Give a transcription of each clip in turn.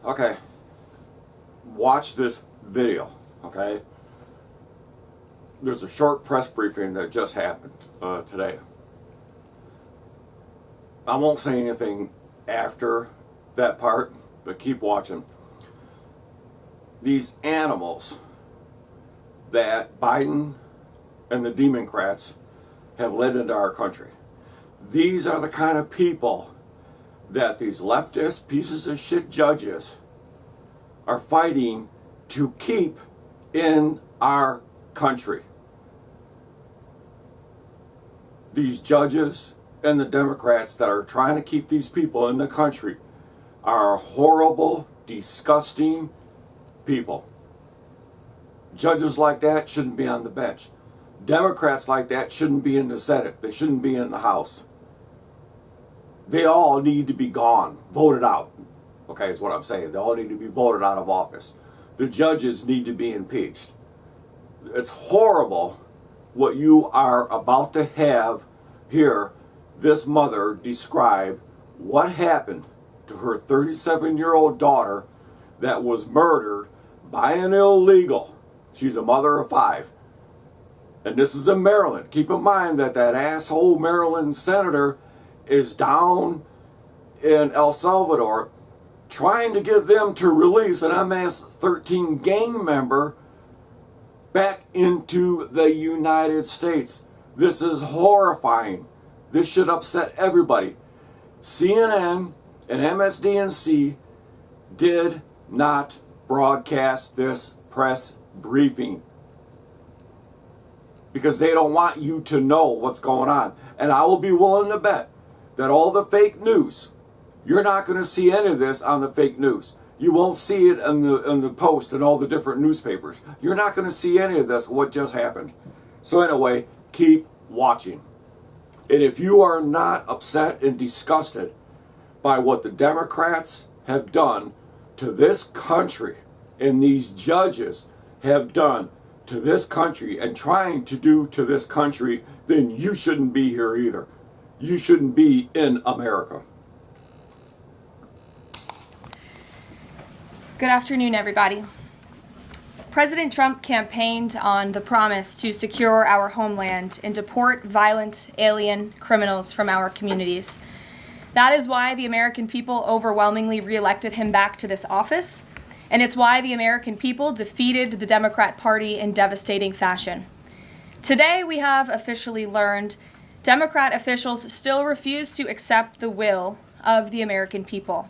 Okay, watch this video, okay? There's a short press briefing that just happened today. I won't say anything after that part, but keep watching. These animals that Biden and the Democrats have led into our country. These are the kind of people that these leftist pieces of shit judges are fighting to keep in our country. These judges and the Democrats that are trying to keep these people in the country are horrible, disgusting people. Judges like that shouldn't be on the bench. Democrats like that shouldn't be in the Senate. They shouldn't be in the House. They all need to be gone, voted out. Okay, is what I'm saying. They all need to be voted out of office. The judges need to be impeached. It's horrible what you are about to have hear this mother describe what happened to her 37-year-old daughter that was murdered by an illegal. She's a mother of 5. And this is in Maryland. Keep in mind that that asshole Maryland senator is down in El Salvador trying to get them to release an MS-13 gang member back into the United States. This is horrifying. This should upset everybody. CNN and MSDNC did not broadcast this press briefing because they don't want you to know what's going on. And I will be willing to bet that all the fake news, you're not going to see any of this on the fake news. You won't see it in the Post and all the different newspapers. You're not going to see any of this, what just happened. So anyway, keep watching. And if you are not upset and disgusted by what the Democrats have done to this country and these judges have done to this country and trying to do to this country, then you shouldn't be here either. You shouldn't be in America. Good afternoon, everybody. President Trump campaigned on the promise to secure our homeland and deport violent alien criminals from our communities. That is why the American people overwhelmingly reelected him back to this office, and it's why the American people defeated the Democrat Party in devastating fashion. Today, we have officially learned Democrat officials still refuse to accept the will of the American people.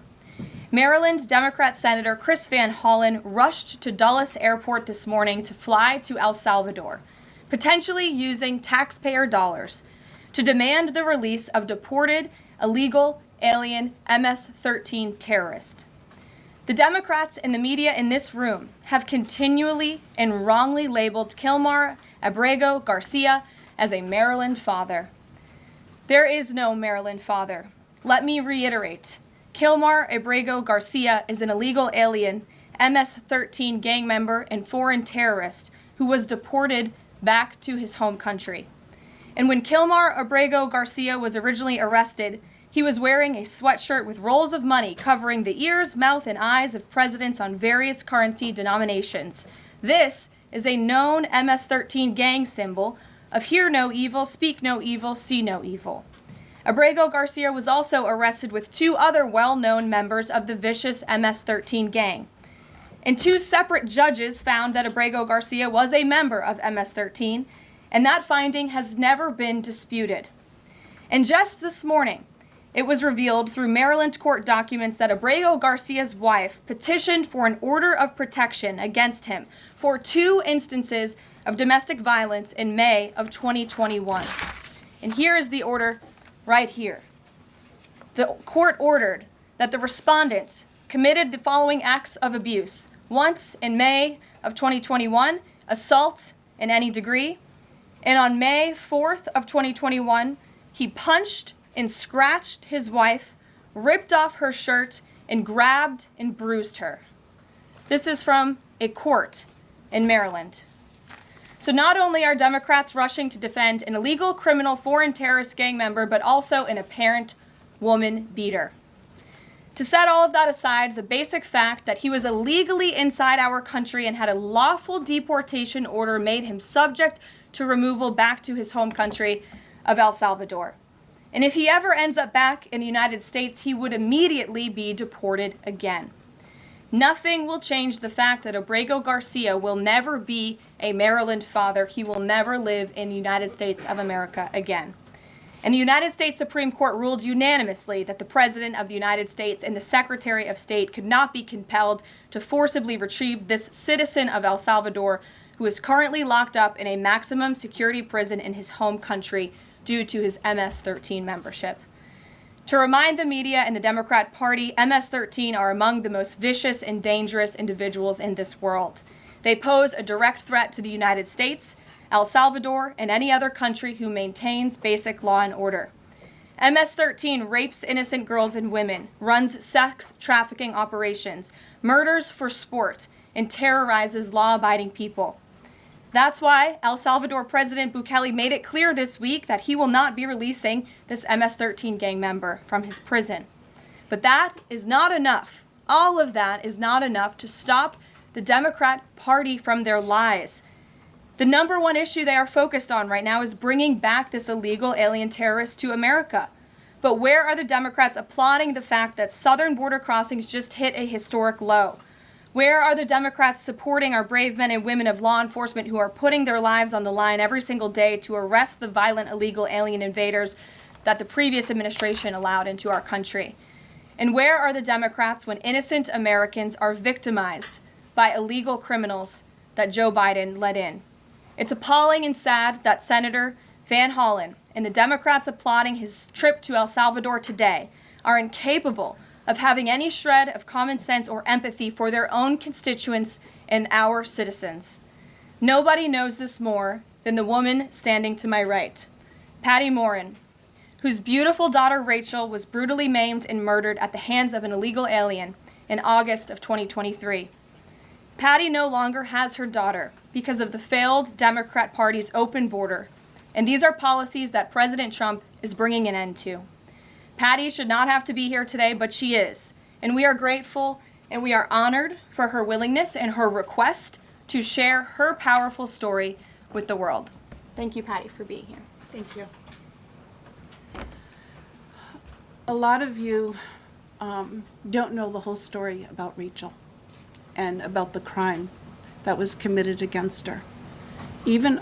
Maryland Democrat Senator Chris Van Hollen rushed to Dulles Airport this morning to fly to El Salvador, potentially using taxpayer dollars, to demand the release of deported, illegal, alien MS-13 terrorists. The Democrats and the media in this room have continually and wrongly labeled Kilmar Abrego Garcia as a Maryland father. There is no Maryland father. Let me reiterate. Kilmar Abrego Garcia is an illegal alien, MS-13 gang member and foreign terrorist who was deported back to his home country. And when Kilmar Abrego Garcia was originally arrested, he was wearing a sweatshirt with rolls of money covering the ears, mouth, and eyes of presidents on various currency denominations. This is a known MS-13 gang symbol of hear no evil, speak no evil, see no evil. Abrego Garcia was also arrested with 2 other well-known members of the vicious MS-13 gang. And 2 separate judges found that Abrego Garcia was a member of MS-13, and that finding has never been disputed. And just this morning, it was revealed through Maryland court documents that Abrego Garcia's wife petitioned for an order of protection against him for 2 instances of domestic violence in May of 2021. And here is the order right here. The court ordered that the respondent committed the following acts of abuse. Once in May of 2021, assault in any degree. And on May 4th of 2021, he punched and scratched his wife, ripped off her shirt, and grabbed and bruised her. This is from a court in Maryland. So not only are Democrats rushing to defend an illegal criminal foreign terrorist gang member, but also an apparent woman beater. To set all of that aside, the basic fact that he was illegally inside our country and had a lawful deportation order made him subject to removal back to his home country of El Salvador. And if he ever ends up back in the United States, he would immediately be deported again. Nothing will change the fact that Obrego Garcia will never be a Maryland father. He will never live in the United States of America again. And the United States Supreme Court ruled unanimously that the President of the United States and the Secretary of State could not be compelled to forcibly retrieve this citizen of El Salvador who is currently locked up in a maximum security prison in his home country due to his MS-13 membership. To remind the media and the Democrat Party, MS-13 are among the most vicious and dangerous individuals in this world. They pose a direct threat to the United States, El Salvador, and any other country who maintains basic law and order. MS-13 rapes innocent girls and women, runs sex trafficking operations, murders for sport, and terrorizes law-abiding people. That's why El Salvador President Bukele made it clear this week that he will not be releasing this MS-13 gang member from his prison. But that is not enough. All of that is not enough to stop the Democrat Party from their lies. The number one issue they are focused on right now is bringing back this illegal alien terrorist to America. But where are the Democrats applauding the fact that southern border crossings just hit a historic low? Where are the Democrats supporting our brave men and women of law enforcement who are putting their lives on the line every single day to arrest the violent illegal alien invaders that the previous administration allowed into our country? And where are the Democrats when innocent Americans are victimized by illegal criminals that Joe Biden let in? It's appalling and sad that Senator Van Hollen and the Democrats applauding his trip to El Salvador today are incapable of having any shred of common sense or empathy for their own constituents and our citizens. Nobody knows this more than the woman standing to my right, Patty Morin, whose beautiful daughter Rachel was brutally maimed and murdered at the hands of an illegal alien in August of 2023. Patty no longer has her daughter because of the failed Democrat Party's open border, and these are policies that President Trump is bringing an end to. Patty should not have to be here today, but she is, and we are grateful and we are honored for her willingness and her request to share her powerful story with the world. Thank you, Patty, for being here. Thank you. A lot of you don't know the whole story about Rachel and about the crime that was committed against her. Even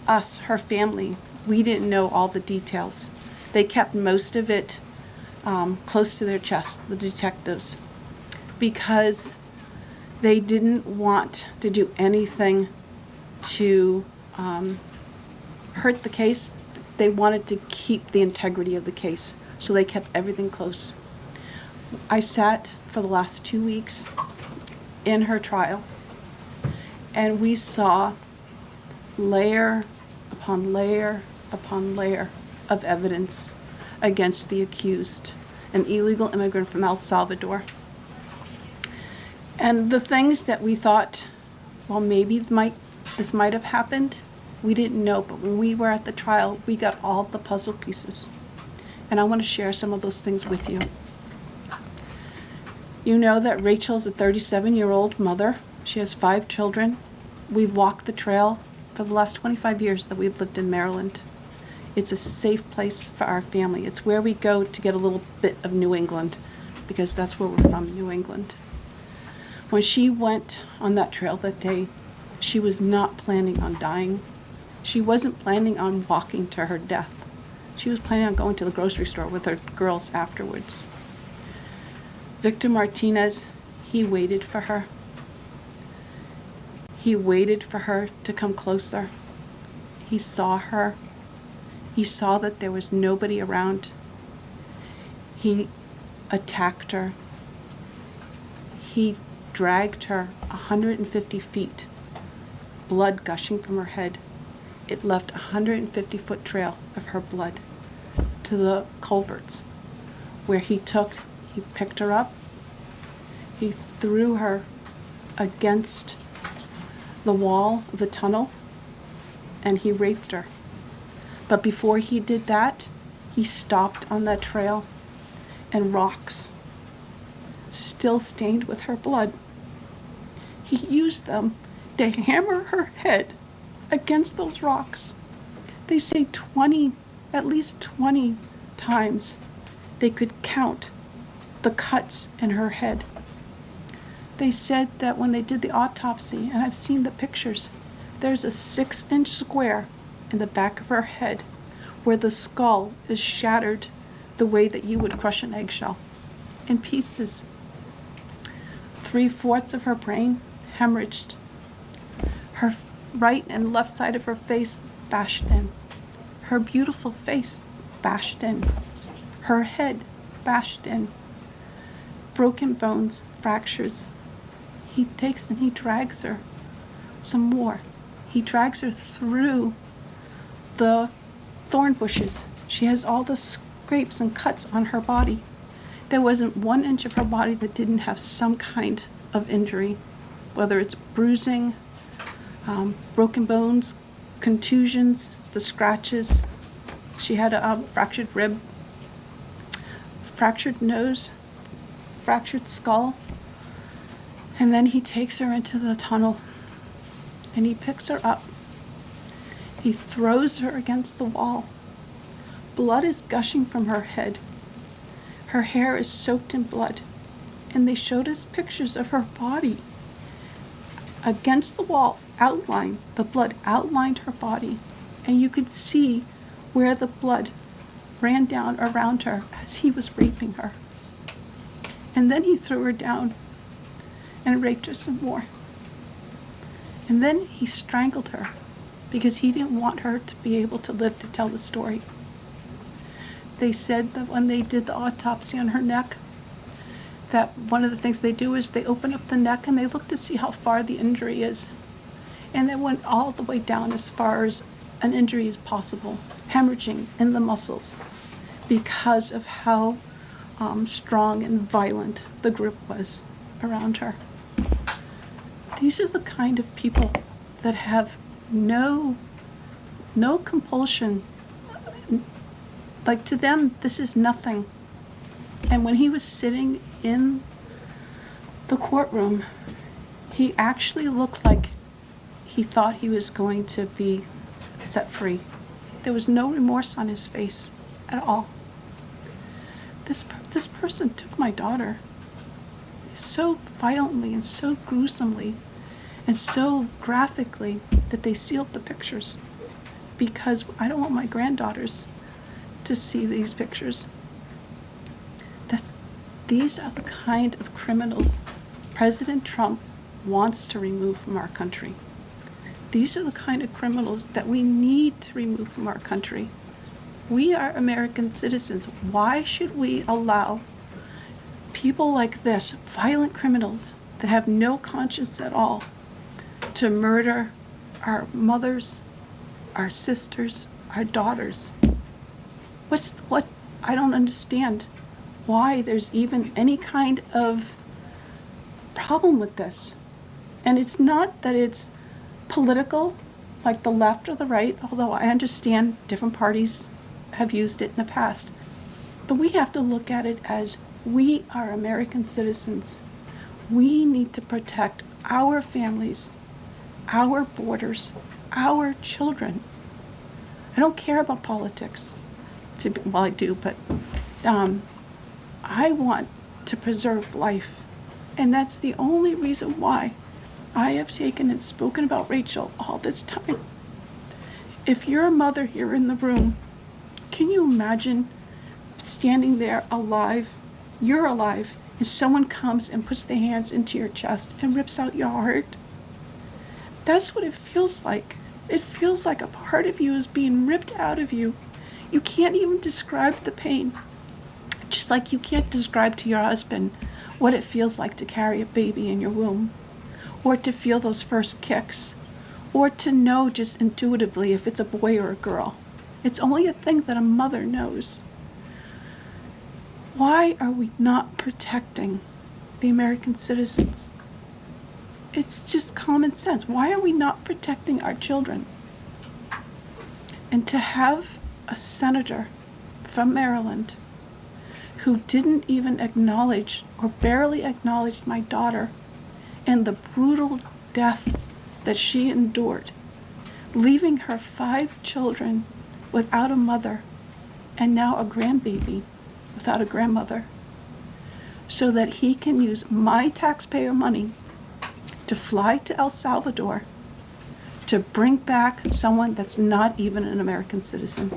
us, her family, we didn't know all the details. They kept most of it close to their chest, the detectives, because they didn't want to do anything to hurt the case. They wanted to keep the integrity of the case, so they kept everything close. I sat for the last 2 weeks in her trial, and we saw layer upon layer upon layer of evidence against the accused, an illegal immigrant from El Salvador. And the things that we thought, well, maybe this might have happened, we didn't know. But when we were at the trial, we got all the puzzle pieces. And I want to share some of those things with you. You know that Rachel's a 37-year-old mother. She has 5 children. We've walked the trail for the last 25 years that we've lived in Maryland. It's a safe place for our family. It's where we go to get a little bit of New England, because that's where we're from, New England. When she went on that trail that day, she was not planning on dying. She wasn't planning on walking to her death. She was planning on going to the grocery store with her girls afterwards. Victor Martinez, he waited for her. He waited for her to come closer. He saw her. He saw that there was nobody around. He attacked her. He dragged her 150 feet, blood gushing from her head. It left a 150-foot trail of her blood to the culverts, where he picked her up, he threw her against the wall of the tunnel, and he raped her. But before he did that, he stopped on that trail, and rocks still stained with her blood. He used them to hammer her head against those rocks. They say at least 20 times they could count the cuts in her head. They said that when they did the autopsy, and I've seen the pictures, there's a 6-inch square in the back of her head where the skull is shattered the way that you would crush an eggshell in pieces. 3/4 of her brain hemorrhaged. Her right and left side of her face bashed in. Her beautiful face bashed in. Her head bashed in. Broken bones, fractures. He takes and he drags her some more. He drags her through the thorn bushes. She has all the scrapes and cuts on her body. There wasn't 1 inch of her body that didn't have some kind of injury, whether it's bruising, broken bones, contusions, the scratches. She had a fractured rib, fractured nose, fractured skull. And then he takes her into the tunnel and he picks her up. He throws her against the wall. Blood is gushing from her head. Her hair is soaked in blood. And they showed us pictures of her body against the wall, outlined. The blood outlined her body. And you could see where the blood ran down around her as he was raping her. And then he threw her down and raped her some more. And then he strangled her because he didn't want her to be able to live to tell the story. They said that when they did the autopsy on her neck, that one of the things they do is they open up the neck and they look to see how far the injury is. And they went all the way down as far as an injury is possible, hemorrhaging in the muscles because of how strong and violent the grip was around her. These are the kind of people that have no compulsion. Like, to them, this is nothing. And when he was sitting in the courtroom, he actually looked like he thought he was going to be set free. There was no remorse on his face at all. This person took my daughter so violently and so gruesomely and so graphically that they sealed the pictures, because I don't want my granddaughters to see these pictures. These are the kind of criminals President Trump wants to remove from our country. These are the kind of criminals that we need to remove from our country. We are American citizens. Why should we allow people like this, violent criminals that have no conscience at all, to murder our mothers, our sisters, our daughters? What? I don't understand why there's even any kind of problem with this. And it's not that it's political, like the left or the right, although I understand different parties have used it in the past. But we have to look at it as we are American citizens. We need to protect our families, our borders, our children. I don't care about politics. Well, I do, but I want to preserve life. And that's the only reason why I have taken and spoken about Rachel all this time. If you're a mother here in the room, can you imagine standing there alive? You're alive, and someone comes and puts their hands into your chest and rips out your heart? That's what it feels like. It feels like a part of you is being ripped out of you. You can't even describe the pain. Just like you can't describe to your husband what it feels like to carry a baby in your womb, or to feel those first kicks, or to know just intuitively if it's a boy or a girl. It's only a thing that a mother knows. Why are we not protecting the American citizens? It's just common sense. Why are we not protecting our children? And to have a senator from Maryland who didn't even acknowledge or barely acknowledged my daughter and the brutal death that she endured, leaving her 5 children without a mother and now a grandbaby without a grandmother, so that he can use my taxpayer money to fly to El Salvador to bring back someone that's not even an American citizen.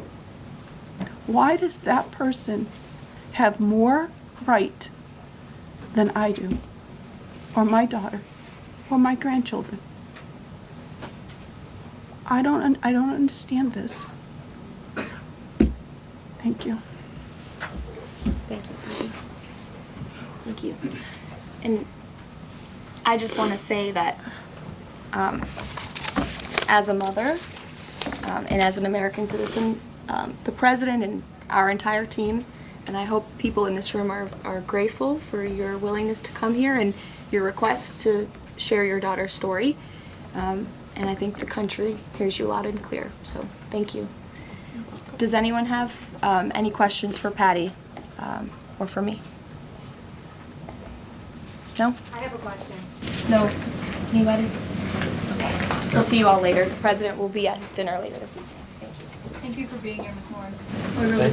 Why does that person have more right than I do, or my daughter, or my grandchildren? I don't understand this. Thank you. Thank you. Thank you. And I just want to say that as a mother and as an American citizen, the president and our entire team, and I hope people in this room are grateful for your willingness to come here and your request to share your daughter's story. And I think the country hears you loud and clear. So thank you. Does anyone have any questions for Patty or for me? No? I have a question. No? Anybody? Okay. We'll see you all later. The president will be at his dinner later this evening. Thank you. Thank you for being here, Ms. Moore. We really